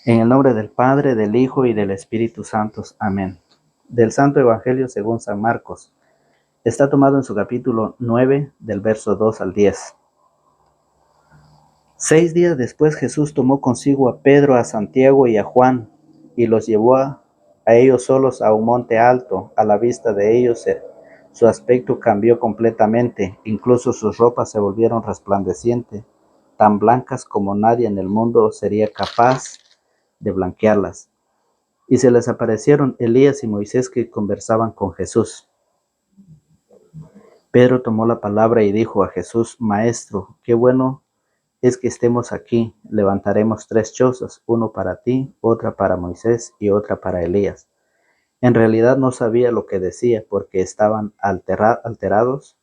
En el nombre del Padre, del Hijo y del Espíritu Santo. Amén. Del Santo Evangelio según San Marcos. Está tomado en su capítulo 9, del verso 2 al 10. 6 días después Jesús tomó consigo a Pedro, a Santiago y a Juan, y los llevó a ellos solos a un monte alto. A la vista de ellos su aspecto cambió completamente, incluso sus ropas se volvieron resplandecientes, tan blancas como nadie en el mundo sería capaz de blanquearlas. Y se les aparecieron Elías y Moisés que conversaban con Jesús. Pedro tomó la palabra y dijo a Jesús: Maestro, qué bueno es que estemos aquí. Levantaremos 3 chozas, uno para ti, otra para Moisés y otra para Elías. En realidad no sabía lo que decía porque estaban alterados.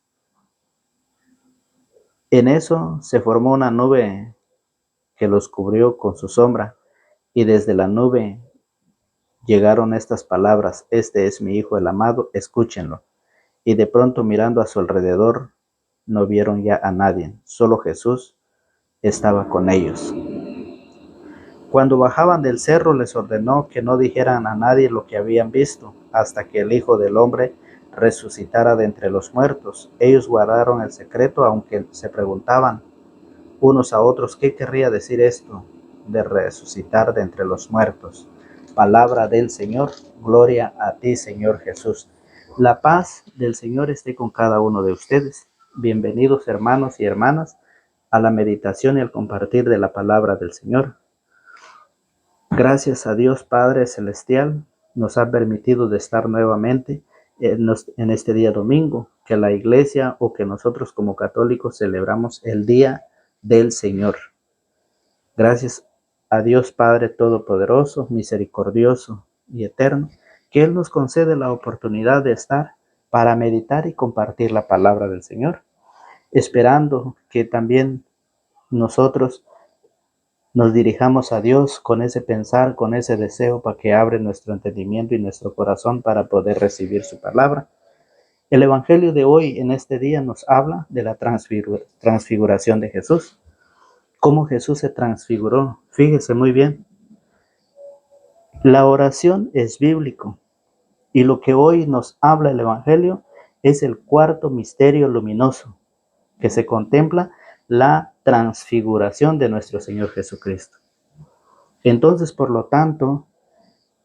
En eso se formó una nube que los cubrió con su sombra, y desde la nube llegaron estas palabras: Este es mi Hijo el amado, escúchenlo. Y de pronto, mirando a su alrededor, no vieron ya a nadie, solo Jesús estaba con ellos. Cuando bajaban del cerro, les ordenó que no dijeran a nadie lo que habían visto, hasta que el Hijo del Hombre resucitara de entre los muertos. Ellos guardaron el secreto, aunque se preguntaban unos a otros qué querría decir esto de resucitar de entre los muertos. Palabra del Señor. Gloria a ti, Señor Jesús. La paz del Señor esté con cada uno de ustedes. Bienvenidos, hermanos y hermanas, a la meditación y al compartir de la palabra del Señor. Gracias a Dios Padre Celestial, nos ha permitido de estar nuevamente en este día domingo, que la iglesia o que nosotros como católicos celebramos el Día del Señor. Gracias a Dios Padre Todopoderoso, misericordioso y eterno, que Él nos concede la oportunidad de estar para meditar y compartir la palabra del Señor, esperando que también nosotros nos dirijamos a Dios con ese pensar, con ese deseo, para que abra nuestro entendimiento y nuestro corazón para poder recibir su palabra. El Evangelio de hoy, en este día, nos habla de la transfiguración de Jesús. Cómo Jesús se transfiguró. Fíjese muy bien. La oración es bíblico, y lo que hoy nos habla el Evangelio es el cuarto misterio luminoso, que se contempla la transfiguración de nuestro Señor Jesucristo. Entonces, por lo tanto,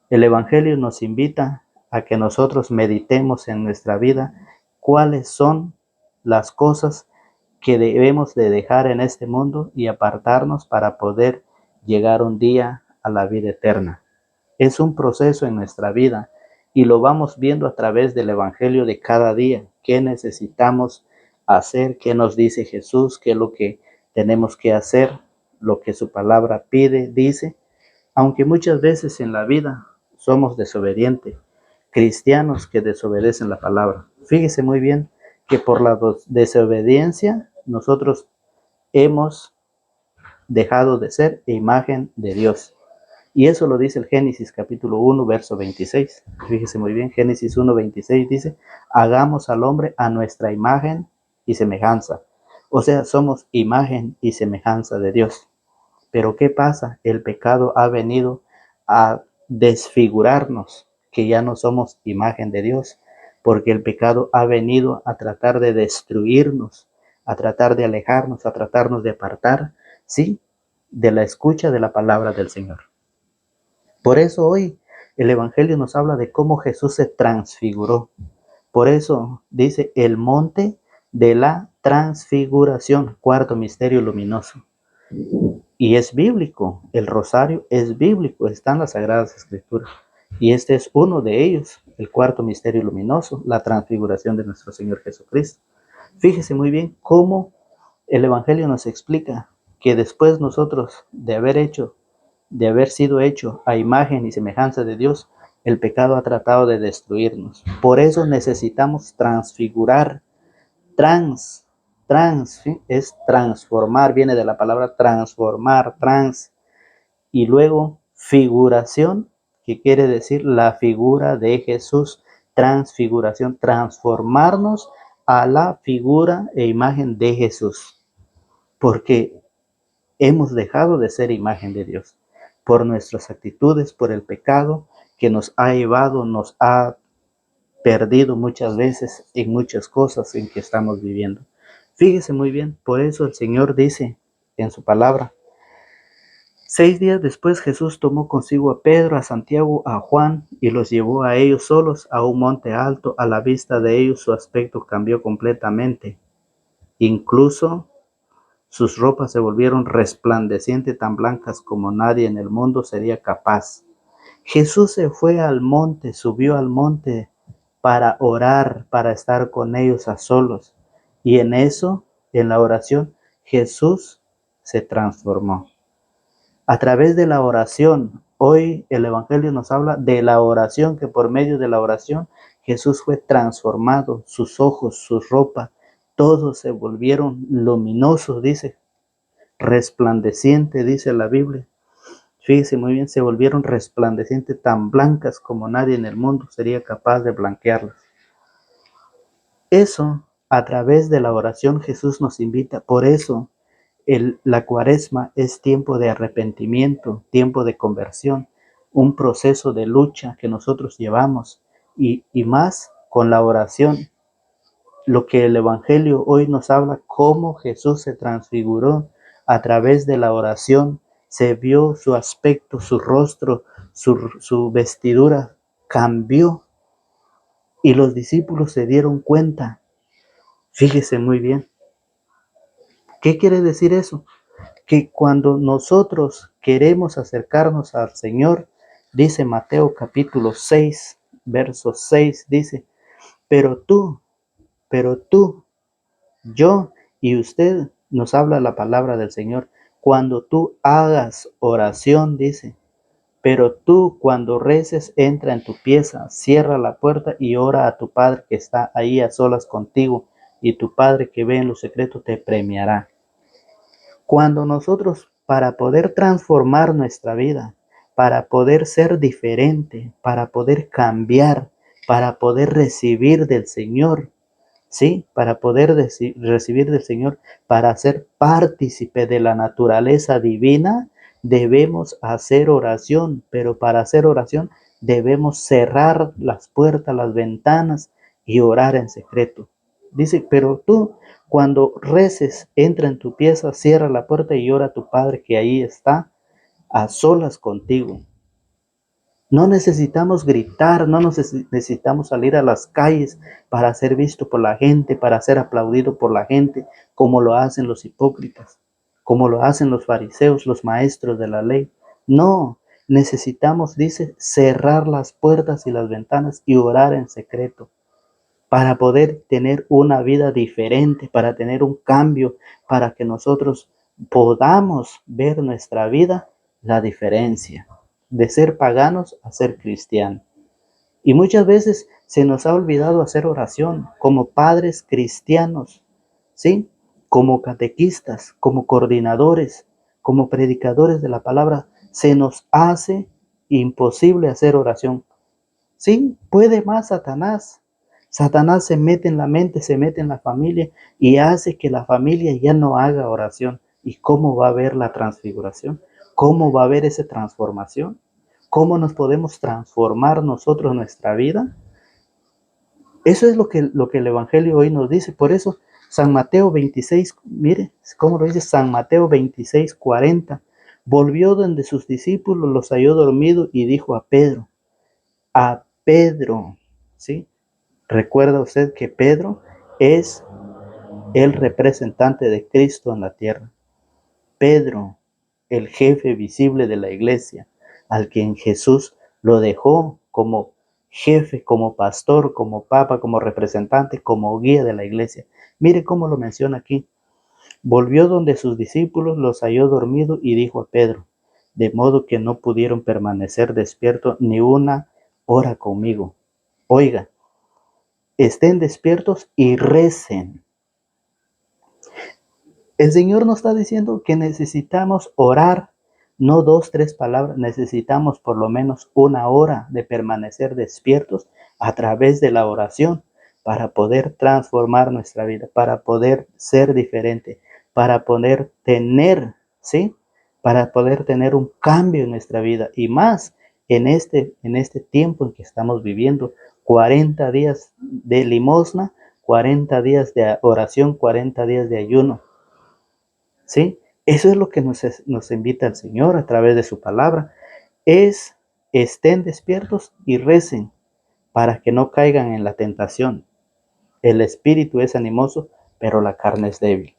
el Evangelio nos invita a que nosotros meditemos en nuestra vida cuáles son las cosas que debemos de dejar en este mundo y apartarnos para poder llegar un día a la vida eterna. Es un proceso en nuestra vida y lo vamos viendo a través del Evangelio de cada día. ¿Qué necesitamos hacer? ¿Qué nos dice Jesús? ¿Qué es lo que tenemos que hacer? Lo que su palabra pide, dice. Aunque muchas veces en la vida somos desobedientes, cristianos que desobedecen la palabra. Fíjese muy bien que por la desobediencia nosotros hemos dejado de ser imagen de Dios. Y eso lo dice el Génesis capítulo 1, verso 26. Fíjese muy bien, Génesis 1, 26 dice: hagamos al hombre a nuestra imagen y semejanza. O sea, somos imagen y semejanza de Dios. Pero ¿qué pasa? El pecado ha venido a desfigurarnos, que ya no somos imagen de Dios, porque el pecado ha venido a tratar de destruirnos, a tratar de alejarnos, a tratarnos de apartar, ¿sí?, de la escucha de la palabra del Señor. Por eso hoy el Evangelio nos habla de cómo Jesús se transfiguró. Por eso dice el monte de la transfiguración, cuarto misterio luminoso. Y es bíblico, el rosario es bíblico, está en las Sagradas Escrituras. Y este es uno de ellos, el cuarto misterio luminoso, la transfiguración de nuestro Señor Jesucristo. Fíjese muy bien cómo el Evangelio nos explica que después nosotros de haber sido hecho a imagen y semejanza de Dios, el pecado ha tratado de destruirnos. Por eso necesitamos transfigurar. ¿Sí? Es transformar, viene de la palabra transformar, y luego figuración, que quiere decir la figura de Jesús. Transfiguración, transformarnos a la figura e imagen de Jesús, porque hemos dejado de ser imagen de Dios. por nuestras actitudes, por el pecado que nos ha llevado, nos ha perdido muchas veces en muchas cosas en que estamos viviendo. Fíjese muy bien, por eso el Señor dice en su palabra: 6 días después Jesús tomó consigo a Pedro, a Santiago, a Juan y los llevó a ellos solos a un monte alto. A la vista de ellos su aspecto cambió completamente. Incluso sus ropas se volvieron resplandecientes, tan blancas como nadie en el mundo sería capaz. Jesús se fue al monte, subió al monte para orar, para estar con ellos a solos. Y en eso, en la oración, Jesús se transformó. A través de la oración, hoy el Evangelio nos habla de la oración, que por medio de la oración Jesús fue transformado, sus ojos, su ropa, todos se volvieron luminosos, dice, resplandecientes, dice la Biblia. Fíjese muy bien, se volvieron resplandecientes, tan blancas como nadie en el mundo sería capaz de blanquearlas. Eso, a través de la oración, Jesús nos invita. Por eso, la cuaresma es tiempo de arrepentimiento, tiempo de conversión, un proceso de lucha que nosotros llevamos y más con la oración. Lo que el Evangelio hoy nos habla, cómo Jesús se transfiguró a través de la oración, se vio su aspecto, su rostro, su vestidura cambió y los discípulos se dieron cuenta. Fíjese muy bien. ¿Qué quiere decir eso? Que cuando nosotros queremos acercarnos al Señor, dice Mateo capítulo 6, verso 6, dice, pero tú, yo y usted, nos habla la palabra del Señor, cuando tú hagas oración, dice, pero tú cuando reces, entra en tu pieza, cierra la puerta y ora a tu Padre que está ahí a solas contigo, y tu Padre que ve en lo secreto te premiará. Cuando nosotros, para poder transformar nuestra vida, para poder ser diferente, para poder cambiar, para poder recibir del Señor, ¿sí? Para poder recibir del Señor, para ser partícipe de la naturaleza divina, debemos hacer oración, pero para hacer oración debemos cerrar las puertas, las ventanas y orar en secreto. Dice, pero tú cuando reces, entra en tu pieza, cierra la puerta y ora a tu Padre que ahí está, a solas contigo. No necesitamos gritar, no necesitamos salir a las calles para ser visto por la gente, para ser aplaudido por la gente, como lo hacen los hipócritas, como lo hacen los fariseos, los maestros de la ley. No, necesitamos, dice, cerrar las puertas y las ventanas y orar en secreto para poder tener una vida diferente, para tener un cambio, para que nosotros podamos ver nuestra vida la diferencia de ser paganos a ser cristianos. Y muchas veces se nos ha olvidado hacer oración como padres cristianos, ¿sí? Como catequistas, como coordinadores, como predicadores de la palabra. Se nos hace imposible hacer oración. Sí, puede más Satanás. Satanás se mete en la mente, se mete en la familia y hace que la familia ya no haga oración. ¿Y cómo va a haber la transfiguración? ¿Cómo va a haber esa transformación? ¿Cómo nos podemos transformar nosotros nuestra vida? Eso es lo que el Evangelio hoy nos dice. Por eso San Mateo 26, mire cómo lo dice San Mateo 26, 40. Volvió donde sus discípulos, los halló dormidos y dijo a Pedro, ¿sí? Recuerda usted que Pedro es el representante de Cristo en la tierra. Pedro, el jefe visible de la iglesia, al quien Jesús lo dejó como jefe, como pastor, como papa, como representante, como guía de la iglesia. Mire cómo lo menciona aquí. Volvió donde sus discípulos, los halló dormidos y dijo a Pedro, de modo que no pudieron permanecer despiertos ni una hora conmigo. Oiga, estén despiertos y recen. El Señor nos está diciendo que necesitamos orar, no 2, 3 palabras, necesitamos por lo menos una hora de permanecer despiertos a través de la oración para poder transformar nuestra vida, para poder ser diferente, para poder tener, ¿sí? para poder tener un cambio en nuestra vida y más en este tiempo en que estamos viviendo. 40 días de limosna, 40 días de oración, 40 días de ayuno. ¿Sí? Eso es lo que nos invita el Señor a través de su palabra. Estén despiertos y recen para que no caigan en la tentación. El espíritu es animoso, pero la carne es débil.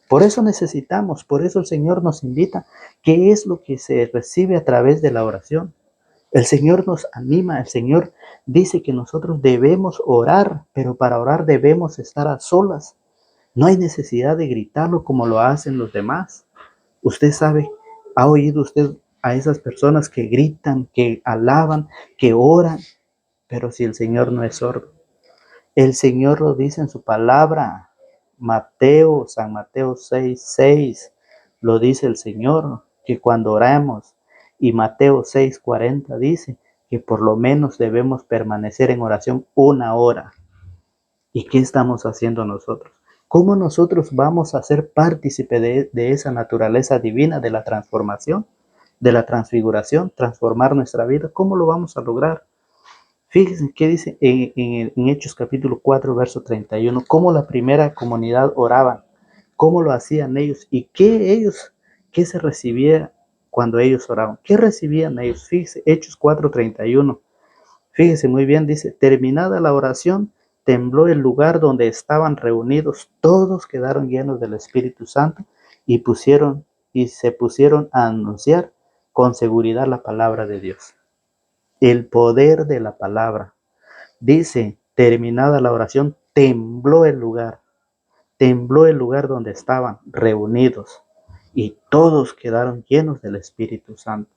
Por eso necesitamos, por eso el Señor nos invita. ¿Qué es lo que se recibe a través de la oración? El Señor nos anima, el Señor dice que nosotros debemos orar, pero para orar debemos estar a solas. No hay necesidad de gritarlo como lo hacen los demás. Usted sabe, ha oído usted a esas personas que gritan, que alaban, que oran, pero si el Señor no es sordo. El Señor lo dice en su palabra. San Mateo 6:6, lo dice el Señor, que cuando oramos, y Mateo 6:40 dice que por lo menos debemos permanecer en oración 1 hora. ¿Y qué estamos haciendo nosotros? ¿Cómo nosotros vamos a ser partícipe de esa naturaleza divina, de la transformación, de la transfiguración, transformar nuestra vida? ¿Cómo lo vamos a lograr? Fíjense qué dice en Hechos capítulo 4, verso 31, cómo la primera comunidad oraban, cómo lo hacían ellos y qué se recibía cuando ellos oraban. ¿Qué recibían ellos? Fíjense, Hechos 4, 31. Fíjense muy bien, dice, terminada la oración, tembló el lugar donde estaban reunidos, todos quedaron llenos del Espíritu Santo y se pusieron a anunciar con seguridad la palabra de Dios. El poder de la palabra. Dice, terminada la oración, tembló el lugar donde estaban reunidos y todos quedaron llenos del Espíritu Santo.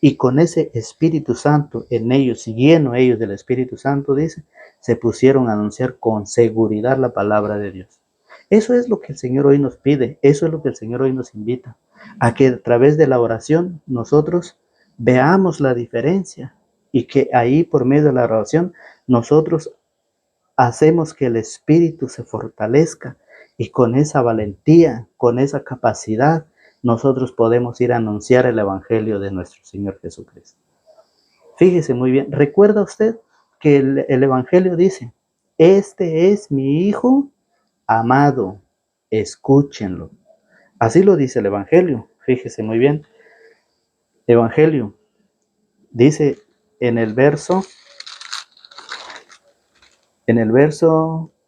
Y con ese Espíritu Santo en ellos, lleno ellos del Espíritu Santo, dice, se pusieron a anunciar con seguridad la palabra de Dios. Eso es lo que el Señor hoy nos pide, eso es lo que el Señor hoy nos invita, a que a través de la oración nosotros veamos la diferencia y que ahí por medio de la oración nosotros hacemos que el espíritu se fortalezca y con esa valentía, con esa capacidad, nosotros podemos ir a anunciar el evangelio de nuestro Señor Jesucristo. Fíjese muy bien, ¿recuerda usted que el evangelio dice, este es mi hijo amado, escúchenlo? Así lo dice el evangelio, fíjese muy bien. Evangelio dice en el verso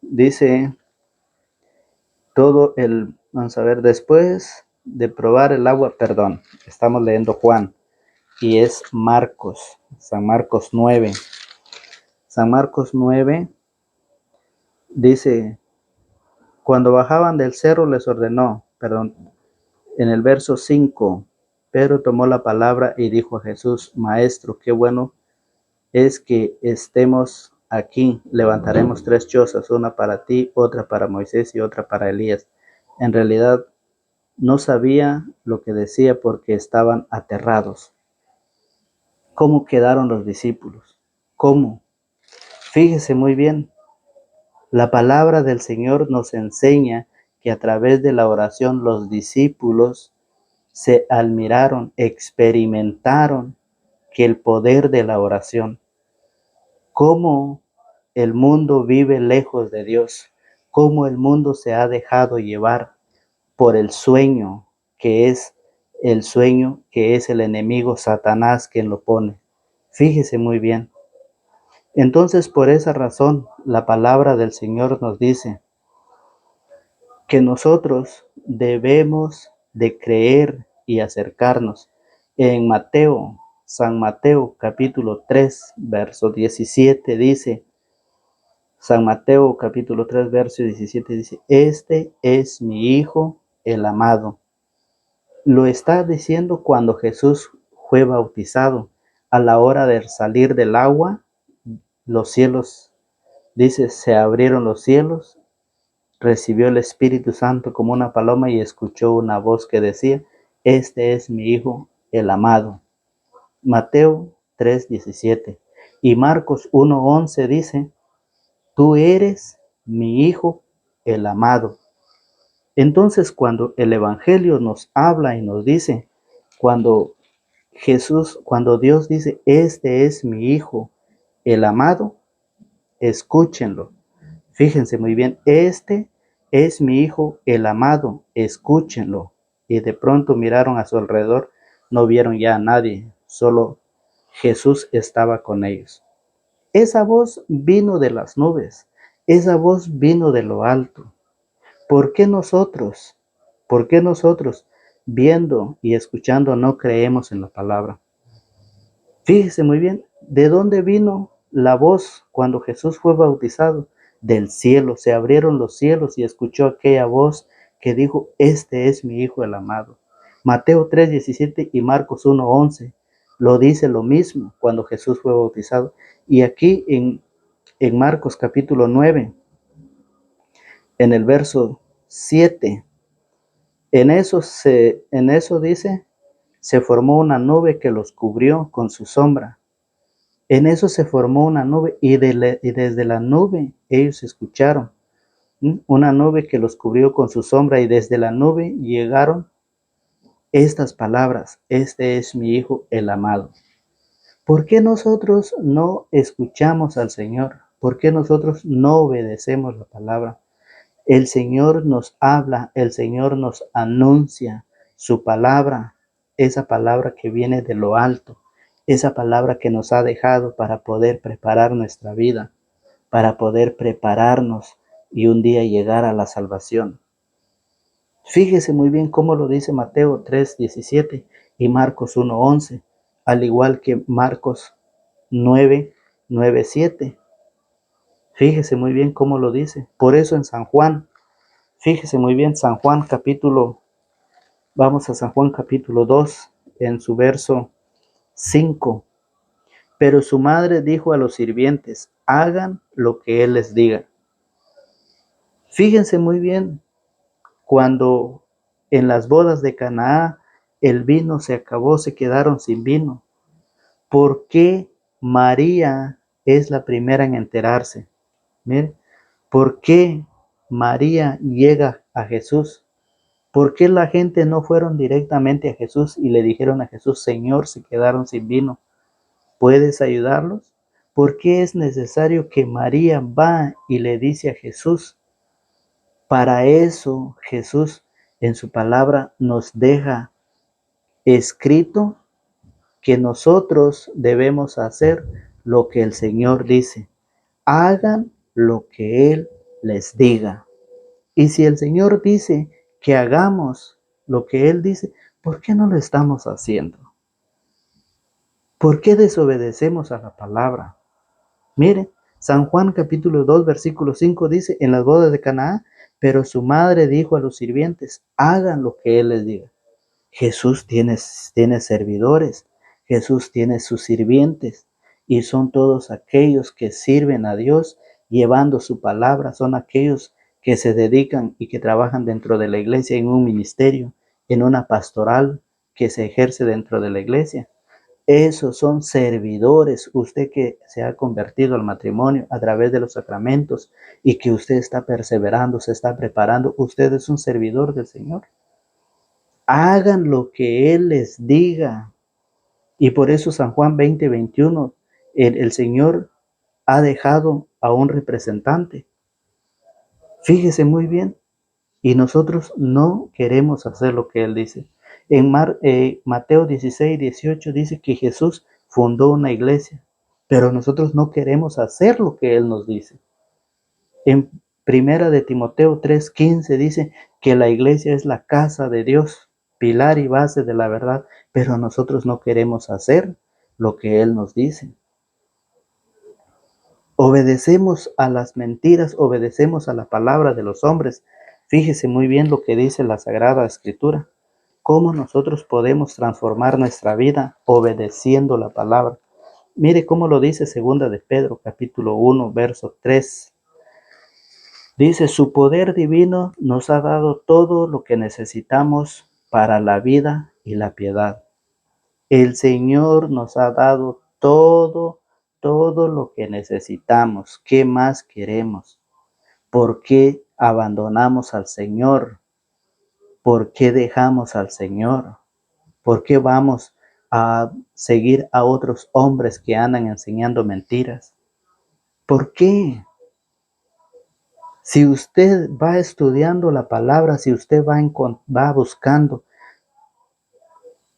dice vamos a ver, después de probar el agua, perdón, estamos leyendo Juan y es Marcos, San Marcos 9. San Marcos 9 dice, cuando bajaban del cerro les ordenó, perdón, en el verso 5, Pedro tomó la palabra y dijo a Jesús, Maestro, qué bueno es que estemos aquí, levantaremos 3 chozas, una para ti, otra para Moisés y otra para Elías. En realidad no sabía lo que decía porque estaban aterrados. ¿Cómo quedaron los discípulos? ¿Cómo? Fíjese muy bien, la palabra del Señor nos enseña que a través de la oración los discípulos se admiraron, experimentaron que el poder de la oración, cómo el mundo vive lejos de Dios, cómo el mundo se ha dejado llevar por el sueño, que es el enemigo Satanás quien lo pone. Fíjese muy bien. Entonces, por esa razón, la palabra del Señor nos dice que nosotros debemos de creer y acercarnos. En San Mateo capítulo 3, verso 17 dice, San Mateo capítulo 3, verso 17 dice, este es mi Hijo, el amado. Lo está diciendo cuando Jesús fue bautizado. A la hora de salir del agua, los cielos, dice, se abrieron los cielos, recibió el Espíritu Santo como una paloma y escuchó una voz que decía, este es mi Hijo, el amado. Mateo 3:17. Y Marcos 1:11 dice, tú eres mi Hijo, el amado. Entonces, cuando el Evangelio nos habla y nos dice Cuando cuando Dios dice, este es mi hijo, el amado, escúchenlo. Fíjense muy bien, este es mi hijo, el amado, escúchenlo. Y de pronto miraron a su alrededor, no vieron ya a nadie, solo Jesús estaba con ellos. Esa voz vino de las nubes, esa voz vino de lo alto. ¿Por qué nosotros, por qué nosotros, viendo y escuchando, no creemos en la palabra? Fíjese muy bien, ¿de dónde vino la voz cuando Jesús fue bautizado? Del cielo, se abrieron los cielos y escuchó aquella voz que dijo, este es mi Hijo el amado. Mateo 3:17 y Marcos 1:11 lo dice lo mismo cuando Jesús fue bautizado. Y aquí en Marcos capítulo 9, en el verso 7, en eso dice, se formó una nube que los cubrió con su sombra. En eso se formó una nube y desde la nube ellos escucharon, una nube que los cubrió con su sombra y desde la nube llegaron estas palabras, este es mi Hijo el amado. ¿Por qué nosotros no escuchamos al Señor? ¿Por qué nosotros no obedecemos la palabra? El Señor nos habla, el Señor nos anuncia su palabra, esa palabra que viene de lo alto, esa palabra que nos ha dejado para poder preparar nuestra vida, para poder prepararnos y un día llegar a la salvación. Fíjese muy bien cómo lo dice Mateo 3:17 y Marcos 1:11, al igual que Marcos 9:7. Fíjese muy bien cómo lo dice. Por eso en San Juan, fíjese muy bien, vamos a San Juan capítulo 2, en su verso 5. Pero su madre dijo a los sirvientes, hagan lo que él les diga. Fíjense muy bien, cuando en las bodas de Canaá el vino se acabó, se quedaron sin vino. ¿Por qué María es la primera en enterarse? Mire, ¿por qué María llega a Jesús? ¿Por qué la gente no fueron directamente a Jesús y le dijeron a Jesús, Señor, se quedaron sin vino, ¿puedes ayudarlos? ¿Por qué es necesario que María va y le dice a Jesús? Para eso Jesús en su palabra nos deja escrito que nosotros debemos hacer lo que el Señor dice. Hagan lo que Él les diga. Y si el Señor dice que hagamos lo que Él dice, ¿por qué no lo estamos haciendo? ¿Por qué desobedecemos a la palabra? Mire, San Juan capítulo 2, versículo 5 dice, en las bodas de Canaá, pero su madre dijo a los sirvientes, hagan lo que Él les diga. Jesús tiene servidores, Jesús tiene sus sirvientes y son todos aquellos que sirven a Dios llevando su palabra, son aquellos que se dedican y que trabajan dentro de la iglesia en un ministerio, en una pastoral que se ejerce dentro de la iglesia. Esos son servidores, usted que se ha convertido al matrimonio a través de los sacramentos y que usted está perseverando, se está preparando, usted es un servidor del Señor. Hagan lo que Él les diga. Y por eso San Juan 20:21, el Señor ha dejado a un representante. Fíjese muy bien. Y nosotros no queremos hacer lo que Él dice. En Mateo 16:18 dice que Jesús fundó una iglesia, pero nosotros no queremos hacer lo que Él nos dice. En Primera de Timoteo 3:15 dice que la iglesia es la casa de Dios, pilar y base de la verdad, pero nosotros no queremos hacer lo que Él nos dice. Obedecemos a las mentiras, obedecemos a la palabra de los hombres. Fíjese muy bien lo que dice la Sagrada Escritura. Cómo nosotros podemos transformar nuestra vida obedeciendo la palabra. Mire cómo lo dice segunda de Pedro, capítulo 1, verso 3. Dice, su poder divino nos ha dado todo lo que necesitamos para la vida y la piedad. El Señor nos ha dado todo lo que necesitamos. ¿Qué más queremos? ¿Por qué abandonamos al Señor? ¿Por qué dejamos al Señor? ¿Por qué vamos a seguir a otros hombres que andan enseñando mentiras? ¿Por qué? Si usted va estudiando la palabra, si usted va buscando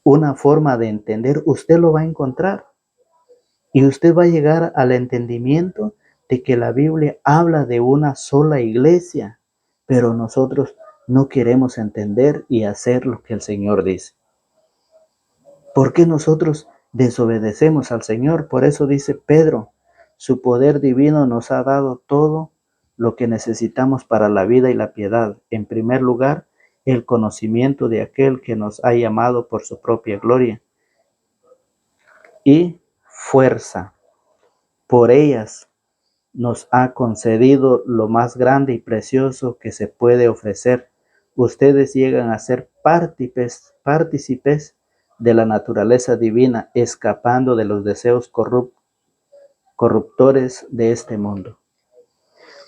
una forma de entender, usted lo va a encontrar. Y usted va a llegar al entendimiento de que la Biblia habla de una sola iglesia, pero nosotros no queremos entender y hacer lo que el Señor dice. ¿Por qué nosotros desobedecemos al Señor? Por eso dice Pedro, su poder divino nos ha dado todo lo que necesitamos para la vida y la piedad. En primer lugar, el conocimiento de aquel que nos ha llamado por su propia gloria y fuerza. Por ellas nos ha concedido lo más grande y precioso que se puede ofrecer. Ustedes llegan a ser partícipes de la naturaleza divina, escapando de los deseos corruptores de este mundo.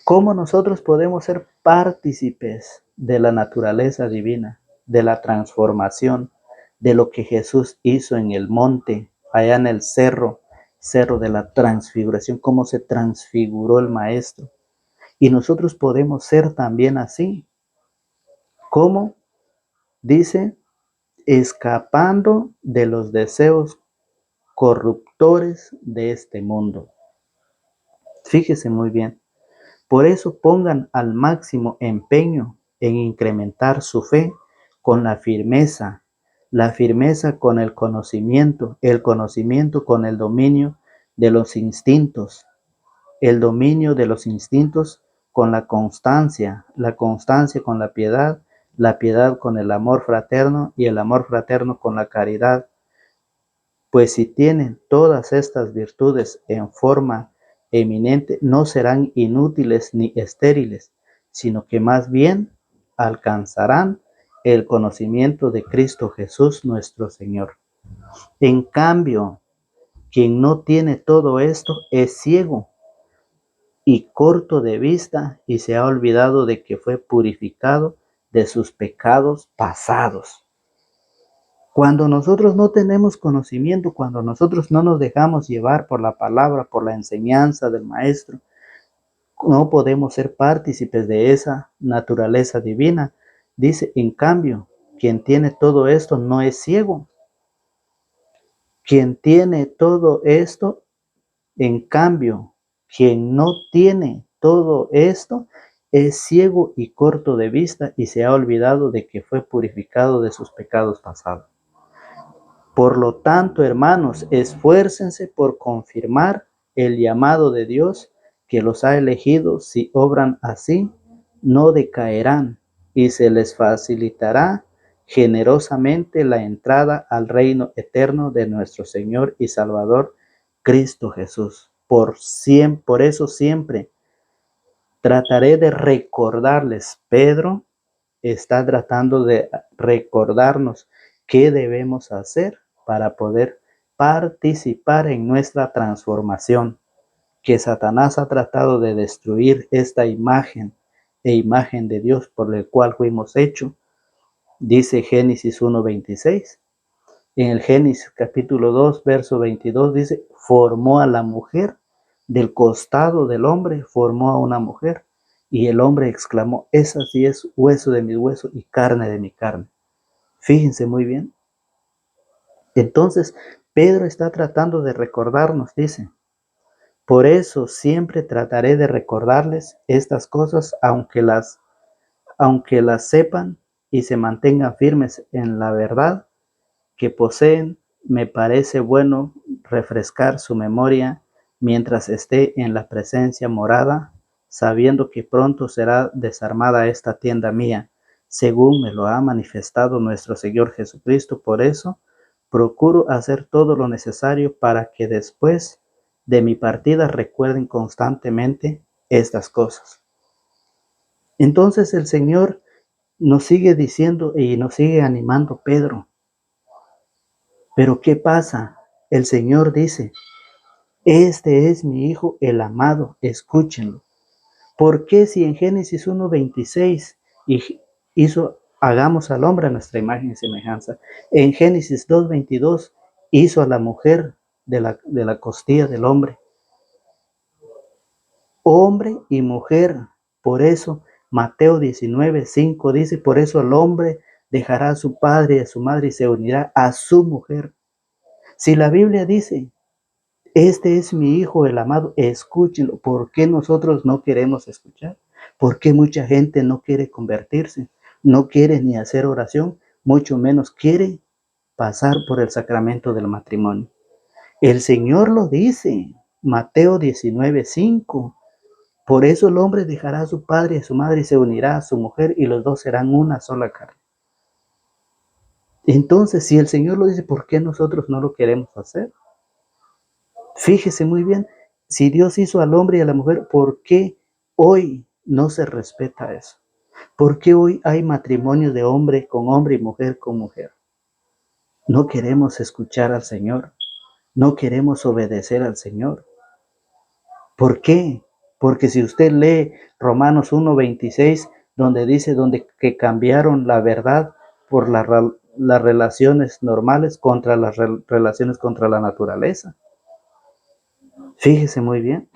¿Cómo nosotros podemos ser partícipes de la naturaleza divina, de la transformación, de lo que Jesús hizo en el monte, allá en el cerro de la transfiguración, cómo se transfiguró el Maestro? Y nosotros podemos ser también así. ¿Cómo? Dice, escapando de los deseos corruptores de este mundo. Fíjese muy bien. Por eso pongan al máximo empeño en incrementar su fe con la firmeza con el conocimiento con el dominio de los instintos, el dominio de los instintos con la constancia con la piedad con el amor fraterno y el amor fraterno con la caridad. Pues si tienen todas estas virtudes en forma eminente, no serán inútiles ni estériles, sino que más bien alcanzarán el conocimiento de Cristo Jesús nuestro Señor. En cambio, quien no tiene todo esto es ciego y corto de vista y se ha olvidado de que fue purificado de sus pecados pasados. Cuando nosotros no tenemos conocimiento, cuando nosotros no nos dejamos llevar por la palabra, por la enseñanza del Maestro, no podemos ser partícipes de esa naturaleza divina. Dice, en cambio, quien tiene todo esto no es ciego. Quien tiene todo esto, en cambio, quien no tiene todo esto, es ciego y corto de vista y se ha olvidado de que fue purificado de sus pecados pasados. Por lo tanto, hermanos, esfuércense por confirmar el llamado de Dios que los ha elegido. Si obran así, no decaerán y se les facilitará generosamente la entrada al reino eterno de nuestro Señor y Salvador Cristo Jesús. Por eso siempre trataré de recordarles. Pedro está tratando de recordarnos qué debemos hacer para poder participar en nuestra transformación, que Satanás ha tratado de destruir esta imagen de Dios por el cual fuimos hechos. Dice Génesis 1:26. En el Génesis capítulo 2, verso 22 dice, formó a la mujer del costado del hombre, formó a una mujer. Y el hombre exclamó, esa sí es hueso de mi hueso y carne de mi carne. Fíjense muy bien. Entonces, Pedro está tratando de recordarnos, dice, por eso siempre trataré de recordarles estas cosas, aunque las sepan y se mantengan firmes en la verdad que poseen. Me parece bueno refrescar su memoria mientras esté en la presencia morada, sabiendo que pronto será desarmada esta tienda mía, según me lo ha manifestado nuestro Señor Jesucristo. Por eso procuro hacer todo lo necesario para que después de mi partida recuerden constantemente estas cosas. Entonces el Señor nos sigue diciendo y nos sigue animando, Pedro. Pero ¿qué pasa? El Señor dice, este es mi Hijo el amado, escúchenlo. ¿Por qué si en Génesis 1:26 hizo hagamos al hombre a nuestra imagen y semejanza. En Génesis 2:22 hizo a la mujer de la costilla del hombre, hombre y mujer. Por eso Mateo 19:5 dice, por eso el hombre dejará a su padre y a su madre y se unirá a su mujer. Si la Biblia dice, este es mi hijo el amado, escúchenlo. ¿Por qué nosotros no queremos escuchar? ¿Por qué mucha gente no quiere convertirse? No quiere ni hacer oración, mucho menos quiere pasar por el sacramento del matrimonio. El Señor lo dice, Mateo 19:5. Por eso el hombre dejará a su padre y a su madre y se unirá a su mujer y los dos serán una sola carne. Entonces, si el Señor lo dice, ¿por qué nosotros no lo queremos hacer? Fíjese muy bien, si Dios hizo al hombre y a la mujer, ¿por qué hoy no se respeta eso? ¿Por qué hoy hay matrimonio de hombre y mujer con mujer? No queremos escuchar al Señor, no queremos obedecer al Señor. ¿Por qué? Porque si usted lee Romanos 1:26, donde dice que cambiaron la verdad por las relaciones normales contra las relaciones contra la naturaleza. Fíjese muy bien.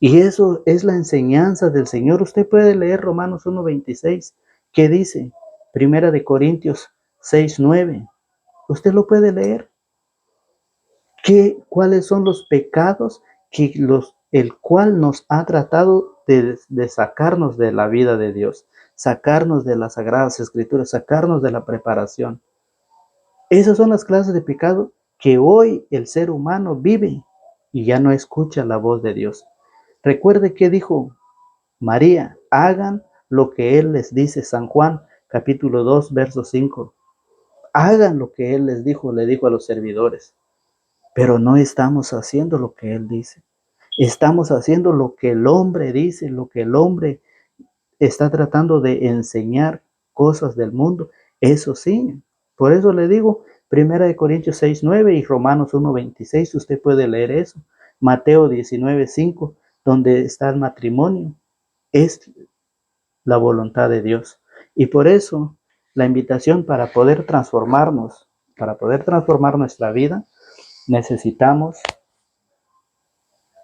Y eso es la enseñanza del Señor. Usted puede leer Romanos 1:26. ¿Qué dice? Primera de Corintios 6:9. Usted lo puede leer. ¿Cuáles son los pecados el cual nos ha tratado de sacarnos de la vida de Dios, sacarnos de las Sagradas Escrituras, sacarnos de la preparación? Esas son las clases de pecado que hoy el ser humano vive y ya no escucha la voz de Dios. Recuerde que dijo María, hagan lo que Él les dice, San Juan, capítulo 2, verso 5. Hagan lo que Él les dijo, le dijo a los servidores. Pero no estamos haciendo lo que Él dice. Estamos haciendo lo que el hombre dice, lo que el hombre está tratando de enseñar, cosas del mundo. Eso sí, por eso le digo, 1 Corintios 6:9 y Romanos 1:26, usted puede leer eso. Mateo 19:5, donde está el matrimonio, es la voluntad de Dios. Y por eso la invitación para poder transformarnos, para poder transformar nuestra vida, necesitamos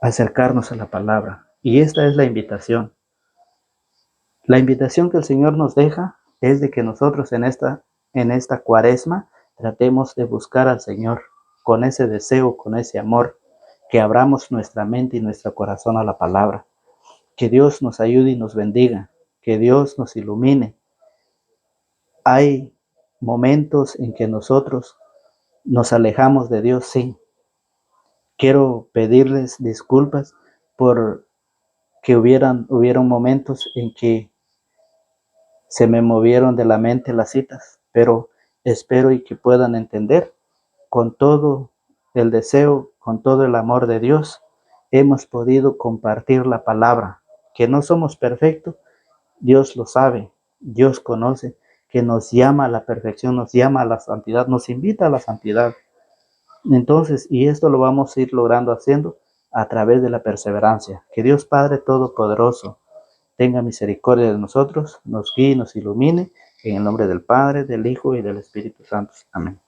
acercarnos a la palabra. Y esta es la invitación. La invitación que el Señor nos deja es de que nosotros en esta cuaresma tratemos de buscar al Señor con ese deseo, con ese amor, que abramos nuestra mente y nuestro corazón a la palabra. Que Dios nos ayude y nos bendiga, que Dios nos ilumine. Hay momentos en que nosotros nos alejamos de Dios, sí. Quiero pedirles disculpas por que hubieron momentos en que se me movieron de la mente las citas, pero espero y que puedan entender con todo el deseo, con todo el amor de Dios, hemos podido compartir la palabra, que no somos perfectos, Dios lo sabe, Dios conoce, que nos llama a la perfección, nos llama a la santidad, nos invita a la santidad. Entonces, y esto lo vamos a ir logrando haciendo a través de la perseverancia. Que Dios Padre Todopoderoso tenga misericordia de nosotros, nos guíe y nos ilumine, en el nombre del Padre, del Hijo y del Espíritu Santo. Amén.